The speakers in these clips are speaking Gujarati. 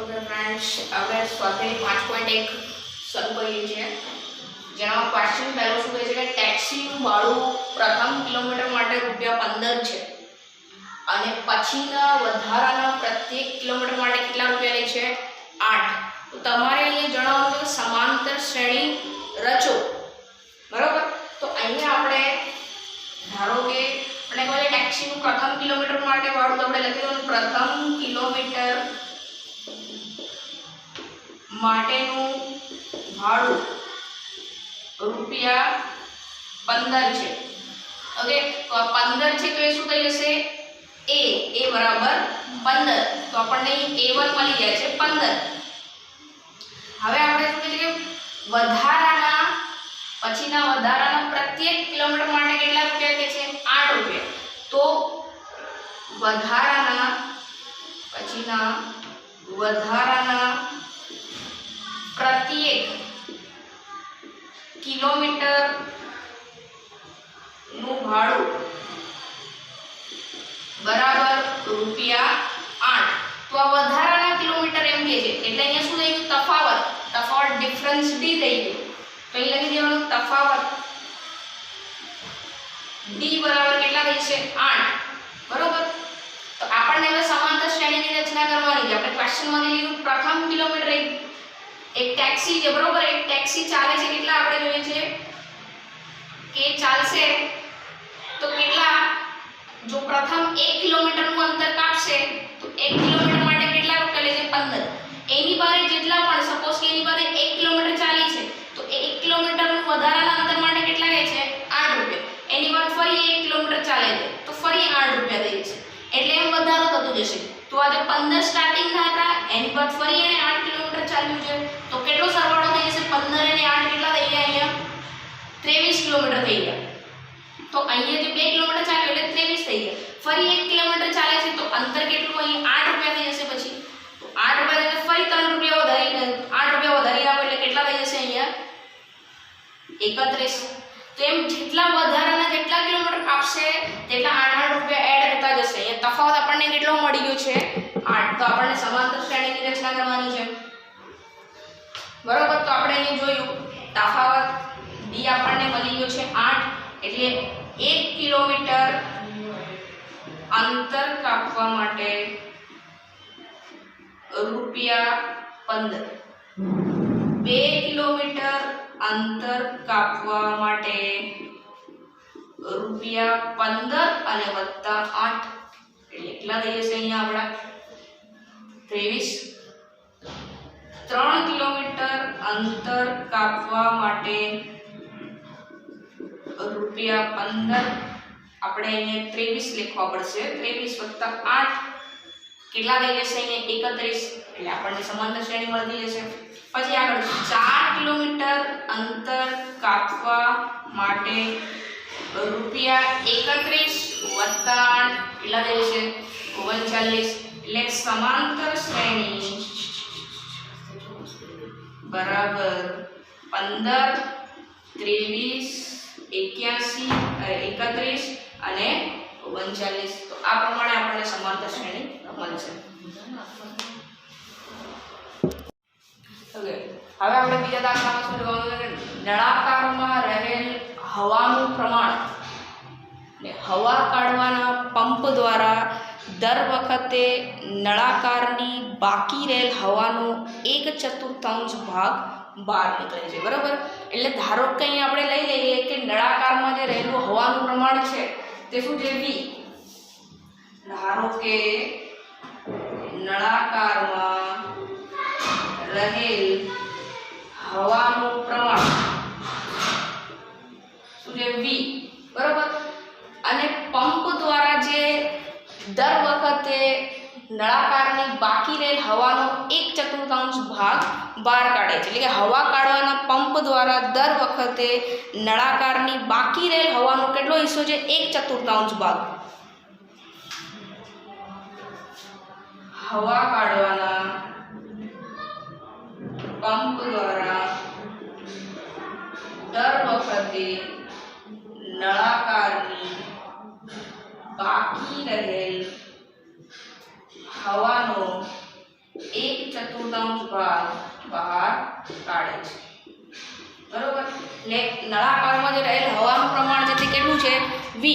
ઓકે ફ્રેન્ડ્સ, આપણે સ્વાધ્યાય 5.1 શરૂ કરીએ છીએ, જેમાં ક્વેશ્ચન પહેલો શું કહે છે કે ટેક્સીનું ભાડું પ્રથમ કિલોમીટર માટે ₹15 છે અને પછીના વધારાના પ્રત્યેક કિલોમીટર માટે કેટલા રૂપિયા લે છે? 8. તો તમારે અહીંયા જણાવવાનું છે સમાંતર શ્રેણી રચો, બરાબર? તો અહીંયા આપણે ધારો કે આપણે કહે ટેક્સીનું પ્રથમ કિલોમીટર માટે ભાડું તો આપણે લખીશું પ્રથમ કિલોમીટર માટેનું ભાડું ₹15 છે. ઓકે, તો આ 15 છે તો એ શું થઈ જશે? a બરાબર 15. તો આપણને a1 મળી જાય છે 15. હવે આપણે શું કહીએ કે વધારાના પછીના વધારાના પ્રત્યેક કિલોમીટર માટે કેટલા રૂપિયા કે છે? 8 રૂપિયા. તો વધારાના પછીના વધારાના પ્રત્યેક કિલોમીટર નું ભાડું બરાબર ₹8. તો આ વધારાના કિલોમીટર એમ કે છે એટલે અહીંયા શું થઈ ગયું? તફાવત ડિફરન્સ ડી થઈ ગયું. તો અહીં લખી દેવાનું તફાવત ડી બરાબર કેટલા થઈ છે? 8. બરોબર? તો આપણને હવે સમાંતર શ્રેણીની રચના કરવાની છે. આપણે ક્વેશ્ચનમાં લીધું પ્રથમ કિલોમીટર એક ટેક્સી છે, બરોબર? એક ટેક્સી ચાલે છે, કેટલા આપણે જોઈએ છે કે ચાલશે તો કેટલા, જો પ્રથમ 1 કિલોમીટરનું અંતર કાપશે તો 1 કિલોમીટર માટે કેટલા રૂપિયા લે છે? 15. એની પાસે જેટલા પણ સપોઝ કે એની પાસે 1 કિલોમીટર ચાલી છે તો 1 કિલોમીટરનું વધારાના અંતર માટે કેટલા લે છે? 8 રૂપિયા. એની બાદ ફરી 1 કિલોમીટર ચાલે છે તો ફરી 8 રૂપિયા દે છે, એટલે એમ વધારો થતો જશે. તો આજે 15 સ્ટાર્ટિંગ હતા, એની બાદ ફરી એને 8 કિલોમીટર ચાલ્યું છે તો કેટલો સરવાળો થઈ જશે? 15 અને 8 કેટલા થઈ ગયા? અહીંયા 23 કિલોમીટર થઈ ગયા. તો અહીંયા જે 2 કિલોમીટર ચાલ્યું એટલે 23 થઈ ગયા. ફરી 1 કિલોમીટર ચાલે છે તો અંતર કેટલું? અહીં 8 રૂપિયા થઈ જશે. પછી તો 8 રૂપિયા એટલે ફરી 3 રૂપિયા વધારીને 8 રૂપિયા વધારી નાખો એટલે કેટલા થઈ જશે? અહીંયા 31. તો એમ જેટલા વધારાના જેટલા કિલોમીટર કાપશે તેટલા 8 રૂપિયા એડ થતા જશે. અહીંયા તફાવત આપણને કેટલો મળી ગયો છે? 8. તો આપણને સમાંતર શ્રેણીની રચના કરવાની છે, બરોબર? તો આપણે અહીં જોયું તફાવત ડી આપણને મળી ગયો છે 8, એટલે 1 કિલોમીટર અંતર કાપવા માટે ₹15. 2 કિલોમીટર અંતર કાપવા માટે ₹15 અને વત્તા 8 એટલે કેટલા થઈ જશે? અહીંયા આપણા 23. 3 કિલોમીટર અંતર કાપવા માટે ₹15. આપણે અહીંયા 23 લખવા પડશે. 23 વત્તા 8 કેટલા થઈ જશે? અહીંયા 31. એટલે આપણને સમાંતર શ્રેણી મળતી જશે. પછી આગળ 4 કિલોમીટર અંતર કાપવા માટે ₹31 વત્તા 8 કેટલા થઈ જશે? 39. એટલે સમાંતર શ્રેણી બરાબર 15, 23, 81 અને 39. તો આ પ્રમાણે આપણને સમાંતર શ્રેણી મળશે. ઓકે, હવે આપણે બીજા દાખલામાં શું જોવાનું છે કે નળાકારમાં રહેલ હવાનું પ્રમાણ ને હવા કાઢવાના પંપ દ્વારા દર વખતે નળાકારની બાકી રહેલ હવાનો 1/4 ભાગ બહાર નીકળે છે, બરાબર? એટલે ધારો કે અહીં આપણે લઈ લઈએ કે નળાકારમાં જે રહેલું હવાનું પ્રમાણ છે તે શું છે? V. ધારો કે નળાકારમાં રહેલ હવાનું પ્રમાણ શું છે? V, બરાબર? અને પંપ દ્વારા જે દર વખતે નળાકારની બાકી રહેલ હવાનો 1/4 ભાગ બહાર કાઢે છે. એટલે કે હવા કાઢવાના પંપ દ્વારા દર વખતે નળાકારની બાકી રહેલ હવાનો કેટલો હિસ્સો છે? 1/4 ભાગ. હવા કાઢવાના પંપ દ્વારા દર વખતે નળાકારની બાકી રહેલ હવાનો 1/4 1/4 ભાગ બહાર કાઢે છે, બરોબર। એટલે નળાકારમાં જે રહેલ હવાનું પ્રમાણ છે તે કેટલું છે v,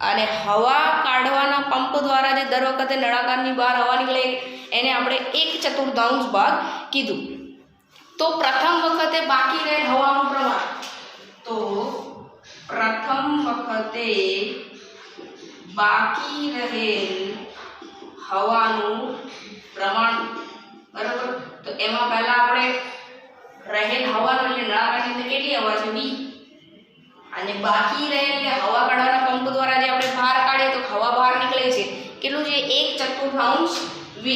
અને હવા કાઢવાના પંપ દ્વારા જે દર વખતે નળાકારની બહાર હવા નીકળે એને આપણે 1/4 ભાગ કીધું। તો પ્રથમ વખતે બાકી રહેલ હવાનું પ્રમાણ, તો પ્રથમ વખતે બાકી રહેલ હવાનું પ્રમાણ, બરાબર। તો એમાં પહેલા આપણે રહેલ હવાનું એટલે નળાકારની અંદર કેટલી હવા છે v, અને બાકી રહેલ એટલે હવા કાઢવાના પંપ દ્વારા જે આપણે બહાર કાઢીએ તો હવા બહાર નીકળે છે કેટલું છે 1/4 v।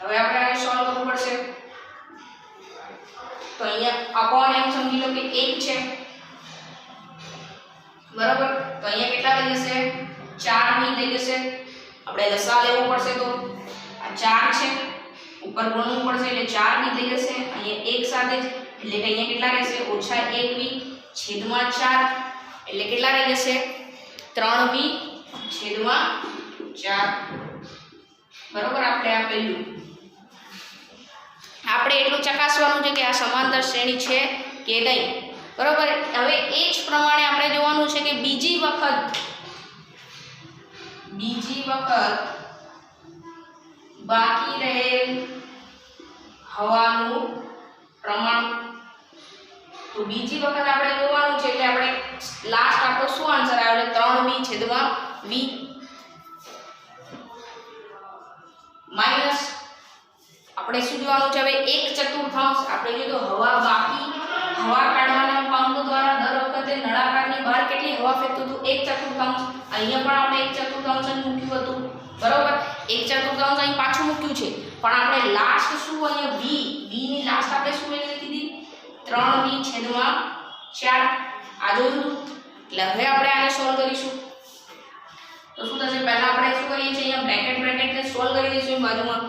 હવે આપણે આને સોલ્વ કરવું પડશે, તો અહીંયા અપોન એમ સમજી લો કે 1 છે, બરાબર। તો અહીંયા કેટલા થઈ જશે 4 v થઈ જશે, આપણે લસા લેવો પડશે તો આ 4 છે, ઉપર ગુણવું પડશે એટલે 4 v થઈ જશે, અહીંયા 1 સાથે જ એટલે કે અહીંયા કેટલા રહેશે -1v છેદમાં 4 એટલે કેટલા રહી જશે 3v છેદમાં 4, બરાબર। આપણે આ પહેલું આપણે એટલું ચકાસવાનું છે કે આ સમાંતર શ્રેણી છે કે નહીં, બરાબર। હવે એ જ પ્રમાણે આપણે જોવાનું છે કે બીજી વખત બાકી રહેલ હવાનું પ્રમાણ, તો બીજી વખત આપણે જોવાનું છે એટલે આપણે લાસ્ટ આપણો શું આન્સર આવ્યો એટલે 3v છેદમાં v માઈનસ આપણે શું જોવાનું છે હવે 1/4 આપણે કીધું હવા બાકી હવા કાઢવાના પંપ દ્વારા દર વખતે નળાકારની બહાર કેટલી હવા ફેંકતું હતું 1/4, અહીંયા પણ આપણે 1/4 જ મૂક્યું હતું, બરોબર। 1/4 અહીં પાછું મૂક્યું છે, પણ આપણે લાસ્ટ શું અહીંયા v ની લાસ્ટ આપણે શું વેલ્યુ કીધી 3v છેદમાં 4 આ જોયું હતું। એટલે હવે આપણે આને સોલ્વ કરીશું, તો શું થશે પહેલા આપણે શું કરીએ છીએ અહીંયા બ્રેકેટને સોલ્વ કરી દઈશું બાજુમાં,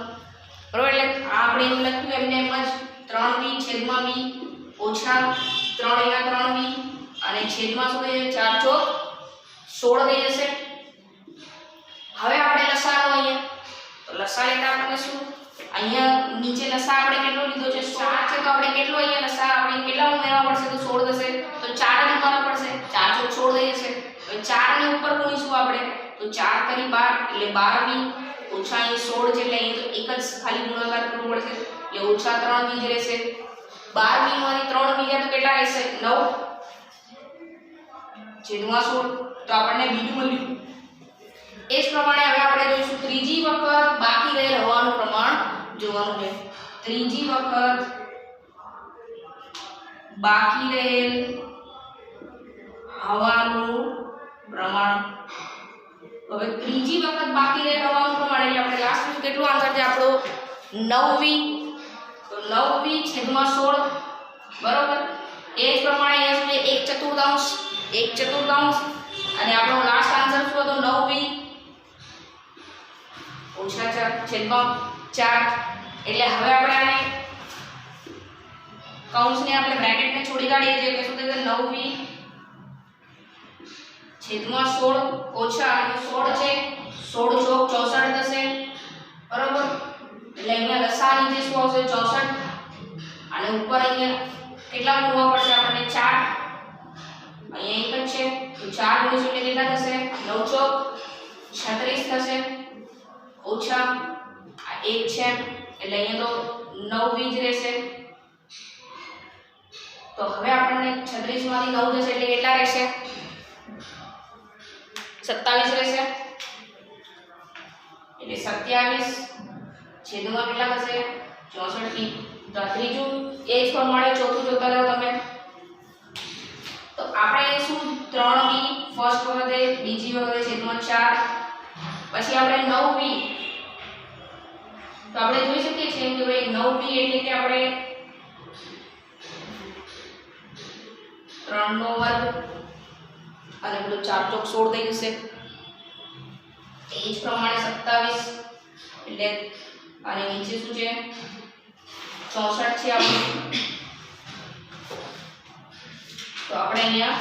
બરોબર। એટલે આ આપણે એમ લખ્યું એમને એમ જ 3v છેદમાં v ઓછા 3 × 3v અને છેદમાં શું થઈ જશે 4 ચોક 16 થઈ જશે। હવે આપણે લસાનો અહીંયા તો લસા લેતા આપણે શું અહીંયા નીચે લસા આપણે કેટલો લીધો છે 7 છે, તો આપણે કેટલો અહીંયા લસા આપણે કેટલા ઉમેરવા પડશે તો 16 થશે, તો 4 જ ઉમેરવા પડશે, 4 ચોક 16 થઈ જશે। હવે 4 ને ઉપર ગુણીશું આપણે તો 4 કરી 12 એટલે 12v ઓછા અહીં 16 છે એટલે અહીં તો એક જ ખાલી ગુણાકાર કરવો પડશે એટલે ઓછા 3v જ રહેશે, 12v માંથી 3 બીજા તો કેટલા રહેશે 9 છેદમાં 16, તો આપણને બીજું મળ્યું। એ જ પ્રમાણે હવે આપણે જોઈશું ત્રીજી વખત બાકી રહેલ હવાનું પ્રમાણ જોવાનું છે, ત્રીજી વખત બાકી રહેલ હવાનું પ્રમાણ, હવે ત્રીજી વખત બાકી રહેલ હવાનું પ્રમાણ એટલે આપણે લાસ્ટ કેટલું આન્સર છે આપણો 9v, તો 9v છેદમાં 16, બરોબર। એ જ પ્રમાણે અહીંયા શું છે 1/4 અને આપણો લાસ્ટ આન્સર શું હતો 9v ઓછા 4 છેદમાં 4, એટલે હવે આપણે આને કૌંસને આપણે બ્રેકેટને છોડી કાઢીએ છીએ કે શું થશે 9v છેદમાં 16 ઓછા અને 16 છે 16 ચોક 64 થશે, બરોબર। એટલે અહીંયા લસા નીચે શું આવશે 64 અને ઉપર અહીંયા કેટલા મૂકવા પડશે આપણને 4, અહીંયા એક જ છે તો 4 ગુણીશું એટલે કેટલા થશે 9 ચોક 36 થશે ઓછા આ 1 છે એટલે અહીંયા તો 9v જ રહેશે, તો હવે આપણને 36 માંથી 9 જશે એટલે કેટલા રહેશે 27 રહેશે, એટલે 27 છેદમાં કેટલા થશે 64v। તો ત્રીજું એ જ પ્રમાણે ચોથું જોતા જાઓ તમે, તો આપણે શું 3v ફર્સ્ટ વખતે બીજી વખતે છેદમાં 4 પછી આપણે 9v, તો આપણે જોઈ શકીએ છીએ કે ભાઈ 9v એટલે કે આપણે 3 નો વર્ગ અને પેલો 4 ચોક 16 થઈ જશે, એ જ પ્રમાણે 27 એટલે અને નીચે શું છે 64 છે આપણું, તો આપણે અહીંયા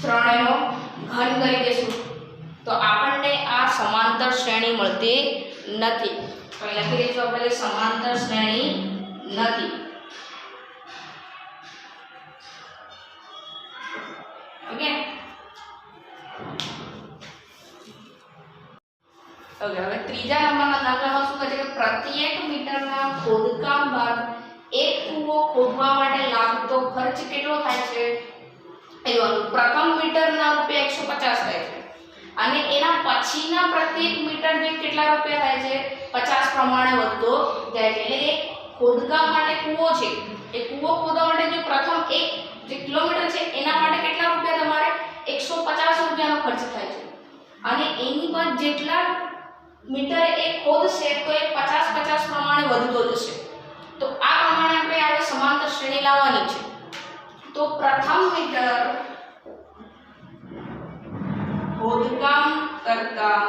3 નો ઘન કરી દઈશું, તો આપણને આ સમાંતર શ્રેણી મળતી નથી. તો લખી દઈશું આપણે સમાંતર શ્રેણી નથી. ઓકે ઓકે હવે ત્રીજા નંબરના દાખલામાં શું કહે છે કે પ્રત્યેક મીટરના ખોદકામ બાદ એક કૂવો ખોદવા માટે લાગતો ખર્ચ કેટલો થાય છે? પ્રથમ મીટરના રૂપિયા 150 થાય છે અને એના પછીના પ્રત્યેક મીટર દીઠ કેટલા રૂપિયા થાય છે? 50 પ્રમાણે વધતો જાય છે. એટલે કે ખોદકામ માટે કૂવો છે, એ કૂવો ખોદવા માટે જે પ્રથમ એક જે કિલોમીટર છે એના માટે કેટલા રૂપિયા તમારે 150 રૂપિયાનો ખર્ચ થાય છે અને એની પર જેટલા મીટર એ ખોદશે તો એ 50 પ્રમાણે વધતો જશે. તો આ પ્રમાણે આપણે હવે સમાંતર શ્રેણી લાવવાની છે. તો પ્રથમ મીટર ખોદકામ કરતા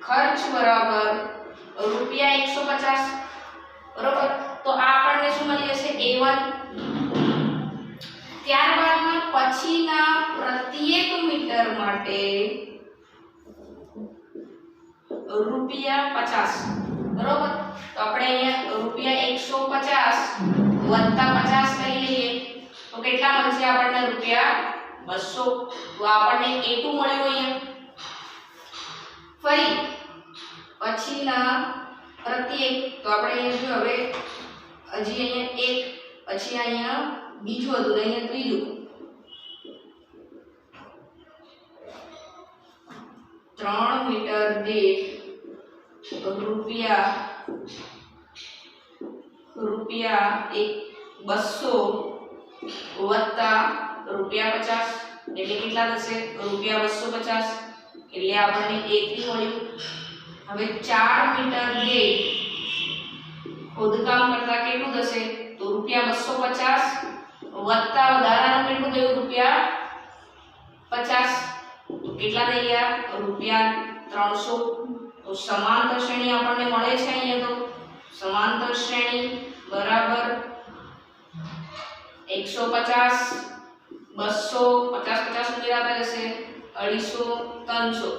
ખર્ચ બરાબર રૂપિયા 150 બરોબર. તો આ આપણને શું મળી જશે? A1. ત્યારબાદના પછીના પ્રત્યેક મીટર માટે રૂપિયા 50 બરોબર. તો આપણે અહીંયા રૂપિયા 150 વત્તા 50 લઈ લઈએ તો કેટલા મળશે આપણને? રૂપિયા 200. તો આપણને A2 મળ્યું. અહીંયા ફરી પછીના પ્રત્યેક તો આપણે અહીંયા જો હવે હજી અહીંયા એક પછી અહીંયા બીજું હતું અહીંયા ત્રીજું 3 મીટર દીઠ રૂપિયા 200 વત્તા રૂપિયા 50 એટલે કેટલા થશે? રૂપિયા 250 એટલે આપણને A3 મળ્યું. હવે 4 મીટર દીઠ ખોદકામ કરતા કેટલું થશે? તો રૂપિયા 250 વત્તા વધારાનું કેટલું થયું? રૂપિયા 50. તો કેટલા થઈ ગયા? રૂપિયા 300. તો સમાંતર શ્રેણી આપણને મળે છે. અહીંયા તો સમાંતર શ્રેણી બરાબર 150 200 50 ઉમેરાતા જશે 250 300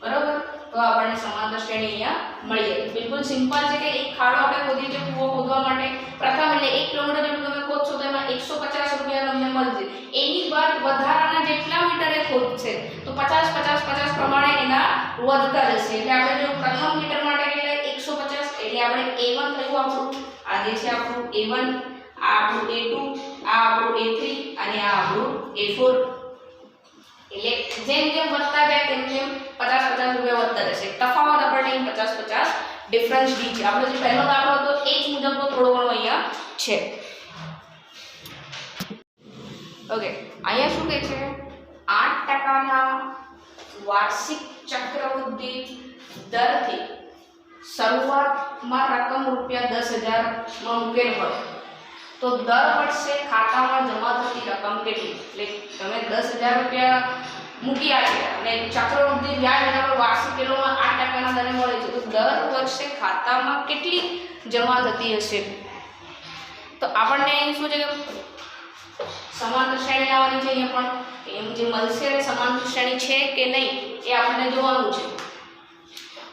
બરાબર. તો આપણને સમાંતર શ્રેણી અહીંયા મળી જાય. બિલકુલ સિમ્પલ છે કે એક ખાડો આપણે ખોદીએ છીએ કૂવો ખોદવા માટે પ્રથમ એટલે 1 કિલોમીટર જેટલું તમે ખોદશો તો એમાં 150 રૂપિયા તમને મળશે. એની બાદ વધારાના જેટલા મીટરે ખોદશે તો 50 પ્રમાણે એના વધતા જશે. એટલે આપણે જો પ્રથમ મીટર માટે કેટલા 150 એટલે આપણે A1 થયું આપણું. આ જે છે આપણું A1, આ આપણું A2, આ આપણું A3 અને આ આપણું A4. એટલે જેમ જેમ વધતા જાય તેમ તેમ 50 રૂપિયા વધતા જશે. તફાવત આપણને 50 ડિફરન્સ ડી છે. આપણો જે પહેલો દાખલો હતો એ જ મુજબનો થોડો ઘણો અહીંયા છે. ઓકે અહીંયા શું કહે છે? 8% વાર્ષિક ચક્રવૃદ્ધિ દરથી શરૂઆતમાં રકમ રૂપિયા 10,000 માં મૂકેલ હોય તો દર વર્ષે ખાતામાં જમા થતી રકમ કેટલી? એટલે તમે 10,000 રૂપિયા મૂકી આપ્યા અને ચક્રવૃદ્ધિ વ્યાજ એના પર વાર્ષિક કિલોમાં 8% દરે મળે છે તો દર વર્ષે ખાતામાં કેટલી જમા થતી હશે? તો આપણને અહીં શું છે કે સમાંતર શ્રેણી લાવવાની છે. અહીંયા પણ એમ જે મળશે સમાંતર શ્રેણી છે કે નહીં એ આપણને જોવાનું છે.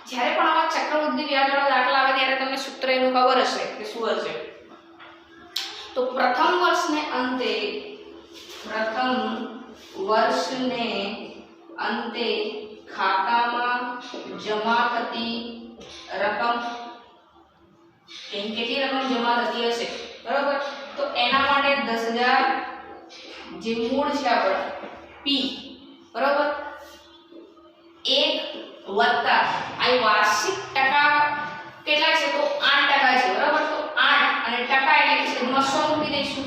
જ્યારે પણ આવા ચક્રવૃદ્ધિ વ્યાજવાળા દાખલા આવે ત્યારે તમને સૂત્ર એનું ખબર હશે કે શું હશે. તો પ્રથમ વર્ષને અંતે ખાતામાં જમા થતી રકમ કેટલી રકમ જમા થતી હશે બરોબર. તો એના માટે 10,000 જે મૂળ છે આપણો P બરોબર 1 વત્તા આ વાર્ષિક ટકા કેટલા છે? તો 8% છે બરોબર. તો 8 અને ટકા એટલે છેદમાં 100 મૂકી દઈશું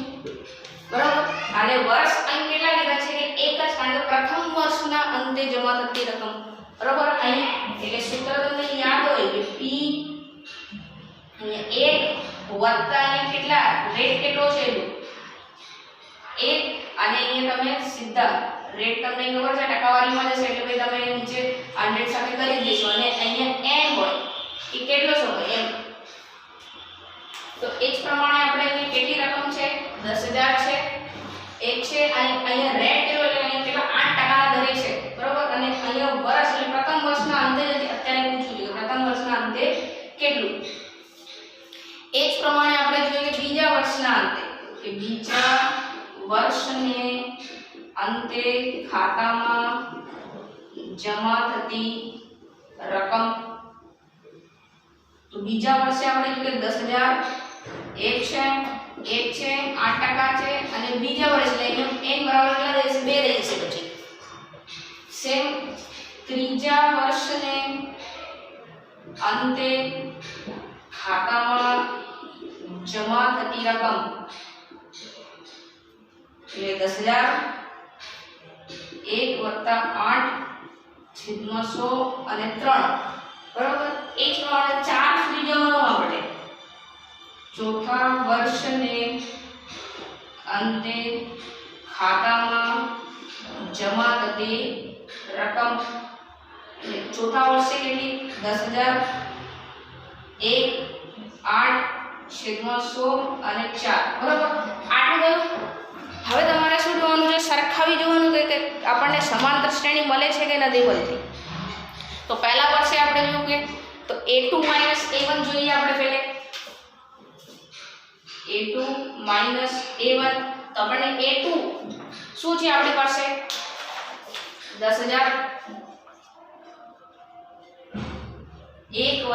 બરોબર. અને વર્ષ અહીં કેટલા લીધા છે કે એક જ, કારણ કે પ્રથમ વર્ષના અંતે જમા થતી રકમ બરોબર. અહીં એટલે સૂત્ર તમને યાદ હોય કે P અહીંયા 1 વત્તા અહીંયા કેટલા રેટ કેટલો છે 1 અને અહીંયા તમે સીધા રેટ તમને ખબર છે ટકાવારીમાં જશે એટલે ભાઈ તમે નીચે 100 સાથે કરી દેશો અને અહીંયા m હોય કે કેટલો સમય m. તો એ જ પ્રમાણે આપણે અહીંયા કેટલી રકમ છે 10,000 છે એક છે અને અહીંયા રેટ કેટલો એટલે અહીંયા કેટલા 8% દરે છે બરોબર. અંતે ખાતામાં જમા થતી રકમ. તો બીજા વર્ષે આપણે જોઈએ 10,000 એક છે 8% છે અને બીજા વર્ષે લઈને n બરાબર કેટલા રહેશે 2 રહેશે. પછી સેમ ત્રીજા વર્ષને અંતે ખાતામાં જમા થતી રકમ એટલે 10,000 1 + 8/100 અને 3 બરાબર. એ જ પ્રમાણે 4 સુધી જવાનું આપણે. ચોથા વર્ષને અંતે ખાતામાં જમા થતી રકમ એટલે ચોથા વર્ષે કેટલી 10,000 1 8/100 અને 4 બરાબર. આટલું ગયું. હવે તમારે શું જોવાનું છે? સરખાવી જોવાનું કે આપણને સમાંતર શ્રેણી મળે છે કે નથી મળતી. તો પહેલા વર્ષે આપણે જોયું કે તો a2 - a1 જોઈએ આપણે પહેલે. a2 - a1 તો આપણને a2 શું છે આપણી પાસે 10,000 1 +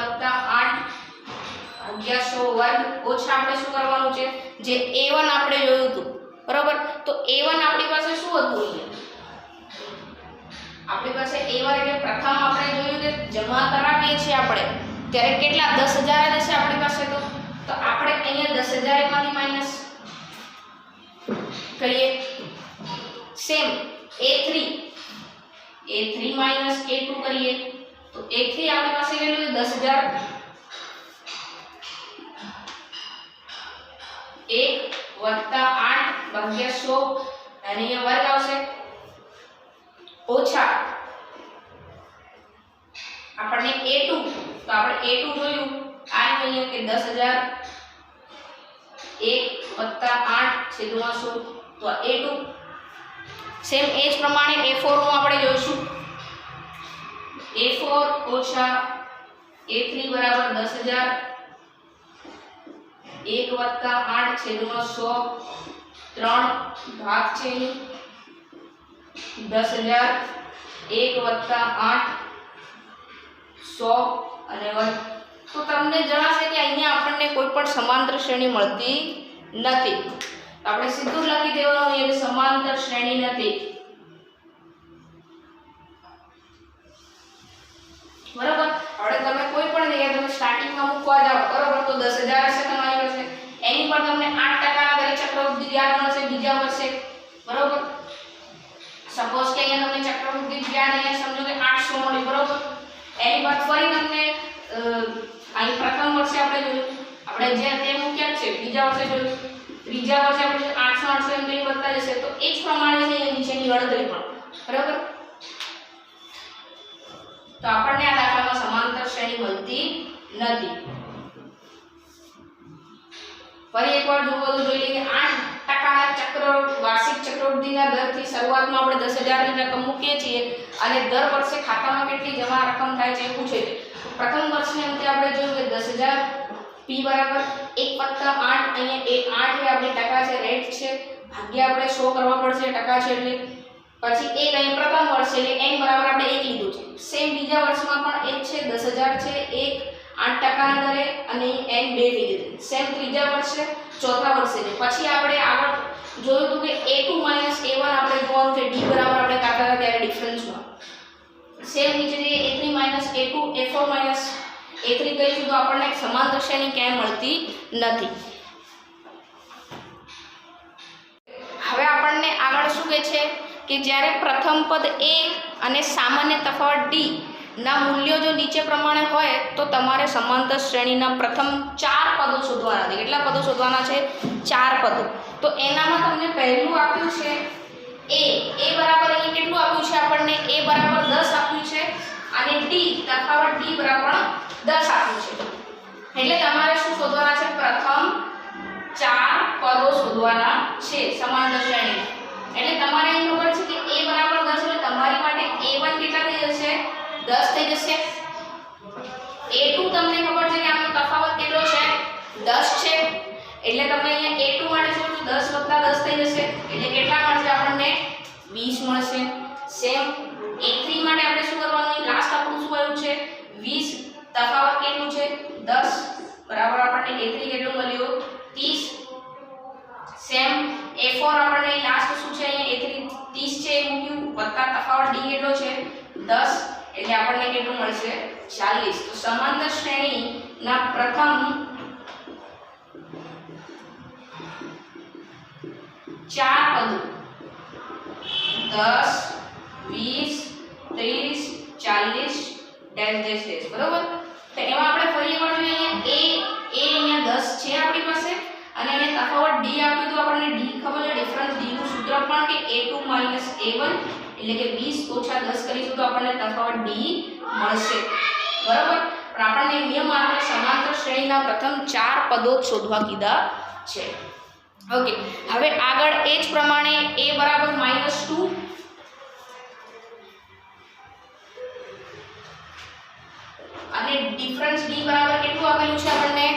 8/100 વર્ગ ઓછા આપણે શું કરવાનું છે જે a1 આપણે જોયું હતું બરાબર. તો a1 આપણી પાસે શું હતું? આપણી પાસે a1 એટલે પ્રથમ આપણે જોયું કે જમા કરાવીએ છીએ આપણે ત્યારે કેટલા 10,000 જ હશે આપણી પાસે. તો આપણે અહીંયા 10,000 માંથી માઈનસ કરીએ. સેમ a3 - a2 કરીએ તો a3 આપણી પાસે કેટલું છે 10,000 1 + 8/100 અને અહીંયા વર્ગ આવશે ઓછા આપણને a2 તો આપણે a2 જોયું આ અહીંયા કે 10,000 1 + 8/100 તો a2. સેમ એ જ પ્રમાણે a4 નું આપણે જોઈશું. a4 ઓછા a3 બરાબર 10,000 1 + 8/100 3 ભાગ છે 10,000 1 + 8/100 અને વર્ગ. તો તમને જણાશે કે અહીંયા આપણને કોઈ પણ સમાંતર શ્રેણી મળતી નથી. આપણે સીધું લખી દેવાનું એ સમાંતર શ્રેણી નથી બરાબર. હવે તમે કોઈ પણ જગ્યાએ તમે સ્ટાર્ટિંગમાં મૂકવા જાઓ બરાબર તો 10,000 હશે તમારી પાસે. એની પર તમને 8% દરે ચક્રવૃદ્ધિ વ્યાજ મળશે બીજા વર્ષે બરાબર. સપોઝ કે અહીંયા તમને ચક્રવૃદ્ધિ વ્યાજ અહીંયા સમજો કે 800 મળી બરાબર. એની બાદ ફરી તમને અહીં પ્રથમ વર્ષે આપણે જોયું આપણે જે તે મૂક્યા છે બીજા વર્ષે જોયું ત્રીજા વર્ષે આપણે 800 એમ કંઈ વધતા જશે તો એ જ પ્રમાણે છે નીચેની ગણતરી પણ બરાબર. તો આપણને આ દાખલામાં સમાંતર શ્રેણી મળતી નથી. ફરી એકવાર જોવો તો જોઈ લઈએ કે 8% ચક્ર વાર્ષિક ચક્રવૃદ્ધિના દરથી શરૂઆતમાં આપણે 10,000 ની રકમ મૂકીએ છીએ અને દર વર્ષે ખાતામાં કેટલી જમા રકમ થાય છે એ પૂછે છે. પ્રથમ વર્ષની અંતે આપણે જોયું કે 10,000 p બરાબર 1 + 8 અહીંયા 8 એ આપણી ટકા છે રેટ છે ભાગ્યા આપણે 100 કરવા પડશે ટકા છે એટલે પછી 1 અહીં પ્રથમ વર્ષ એટલે n બરાબર આપણે 1 લીધું છે. સેમ બીજા વર્ષમાં પણ 1 છે 10,000 છે 1 8% ના દરે અને n 2 થઈ જશે. સેમ ત્રીજા વર્ષે ચોથા વર્ષે છે. પછી આપણે આગળ જોયું હતું કે a2 - a1 આપણે જોવાનું છે d બરાબર આપણે કાઢતા હતા ત્યારે ડિફરન્સમાં. સેમ નીચે જઈએ a3 - a2 a4 - a3 કહીશું તો આપણને સમાંતર શ્રેણી ક્યાંય મળતી નથી. હવે આપણને આગળ શું કહે છે કે જ્યારે પ્રથમ પદ a અને સામાન્ય તફાવત d ના મૂલ્યો જો નીચે પ્રમાણે હોય તો તમારે સમાંતર શ્રેણીના પ્રથમ 4 પદો શોધવાના છે. કેટલા પદો શોધવાના છે? 4 પદો. તો એનામાં તમને પહેલું આપ્યું છે a બરાબર અહીં કેટલું આપ્યું છે આપણને a બરાબર 10 આપ્યું છે અને d તફાવત d બરાબર 10 આપ્યું છે. એટલે તમારે શું શોધવાના છે? પ્રથમ 4 પદો શોધવાના છે સમાંતર શ્રેણી. એટલે તમારે અહીં ખબર છે કે a બરાબર 10 એટલે તમારી માટે a1 કેટલા થઈ જશે? 10 થઈ જશે. a2 તમને ખબર છે કે આનો તફાવત કેટલો છે? 10 છે. એટલે તમને અહીંયા a2 માટે શું 10 + 10 થઈ જશે એટલે કેટલા મળશે આપણને? 20 20 મળશે. સેમ A3 માટે આપણે શું કરવાનું? લાસ્ટ આપણું શું આવ્યું છે? 20 તફાવત કેટલું છે? 10 બરાબર આપણને A3 કેટલું મળ્યું? 30. સેમ A4 આપણને લાસ્ટ શું છે? અહીંયા A3 30 છે એ મૂક્યું વત્તા તફાવત D કેટલો છે? 10 એટલે આપણને કેટલું મળશે? 40. તો સમાંતર શ્રેણીના પ્રથમ 4 પદો 10 20 30 40 ડેશ ડેશ ડેશ બરોબર. તો એમાં આપણે ફરી એકવાર જોઈએ અહીંયા A અહીંયા 10 છે આપણી પાસે અને એને તફાવત D આપ્યું તો આપણને D ખબર છે ડિફરન્સ D નું સૂત્ર પણ કે A2 A1 એટલે કે 20 ઓછા 10 કરીશું તો આપણને તફાવત D મળશે બરાબર. પણ આપણને નિયમ આપણે સમાંતર શ્રેણીના પ્રથમ 4 પદો શોધવા કીધા છે. ઓકે, હવે આગળ એ જ પ્રમાણે A બરાબર -2 અને ડિફરન્સ D બરાબર કેટલું આપેલું છે આપણને?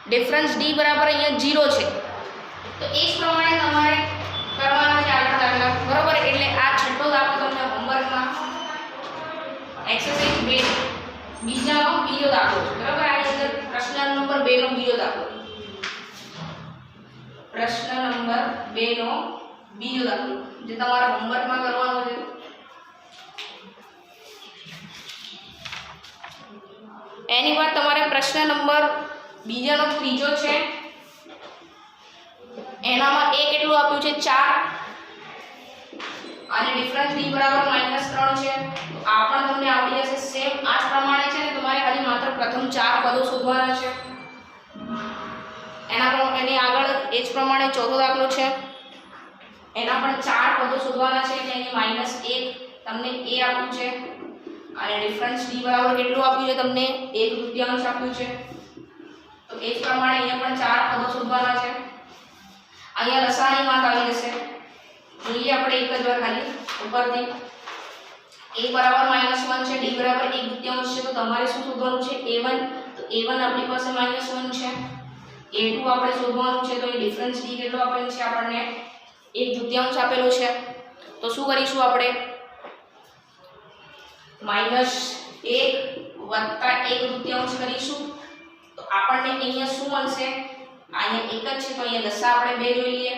ડિફરન્સ D બરાબર અહીંયા 0 છે. તો એ જ પ્રમાણે તમારે કરવાના છે આગળ દાખલા બરાબર. એટલે આ છઠ્ઠો દાખલો તમને હોમવર્કમાં એક્સરસાઇઝ 2 બીજો દાખલો છે બરાબર. આની અંદર પ્રશ્ન નંબર 2 નો બીજો દાખલો. પ્રશ્ન નંબર 2 નો બીજો દાખલો જે તમારે હોમવર્કમાં કરવાનો છે. એની વાત તમારે પ્રશ્ન નંબર બીજાનો ત્રીજો છે. એનામાં A કેટલું આપ્યું છે? 4 અને ડિફરન્સ D બરાબર -3 છે. તો આ પણ તમને આવડી જશે. સેમ આ જ પ્રમાણે છે ને તમારે ખાલી માત્ર પ્રથમ 4 પદો શોધવાના છે. એની આગળ એ જ પ્રમાણે ચોથો દાખલો છે. એના પણ 4 પદો શોધવાના છે એટલે અહીં -1 તમને A આપ્યું છે અને ડિફરન્સ D બરાબર કેટલું આપ્યું છે? તમને 1/3 આપ્યું છે. તો એ જ પ્રમાણે અહીંયા પણ 4 પદો શોધવાના છે. અહીંયા લસાઅની વાત આવી જશે. જોઈએ આપણે એક જ વાર ખાલી ઉપરથી. A બરાબર -1 છે, D બરાબર 1/3 છે. તો તમારે શું શોધવાનું છે? A1. તો A1 આપણી પાસે -1 છે. A2 આપણે શોધવાનું છે. તો એ ડિફરન્સ D કેટલો આપેલો છે? આપણને 1/3 આપેલો છે. તો શું કરીશું આપણે? -1 વત્તા 1/3 કરીશું. તો આપણને અહીંયા શું મળશે? અહીંયા 1 જ છે તો અહીંયા લસા આપણે 2 જોઈ લઈએ.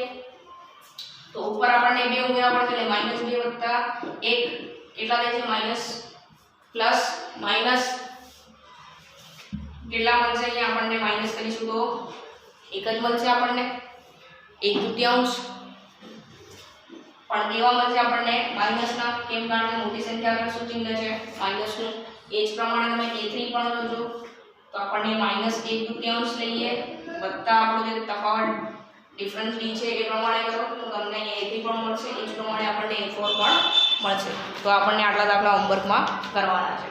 તો ઉપર આપણને 2 ઉમેરવા પડશે એટલે -2 વત્તા 1 કેટલા થાય છે? પ્લસ માઈનસ કેટલા મળશે? અહીંયા આપણને માઈનસ કરીશું તો 1 જ મળશે આપણને 1/3 પણ કેવા મળશે આપણને? માઈનસના. કેમ? કારણ કે મોટી સંખ્યા આગળ શું ચિહ્ન છે? માઈનસનું. એ જ પ્રમાણે તમે A3 પણ જોજો તો આપણને -1/3 લઈએ વત્તા આપણો જે તફાવત ડિફરન્સ D છે એ પ્રમાણે કરો તો તમને A3 પણ મળશે. એ જ પ્રમાણે આપણને A4 પણ મળશે. તો આપણને આટલા દાખલા હોમવર્કમાં કરવાના છે.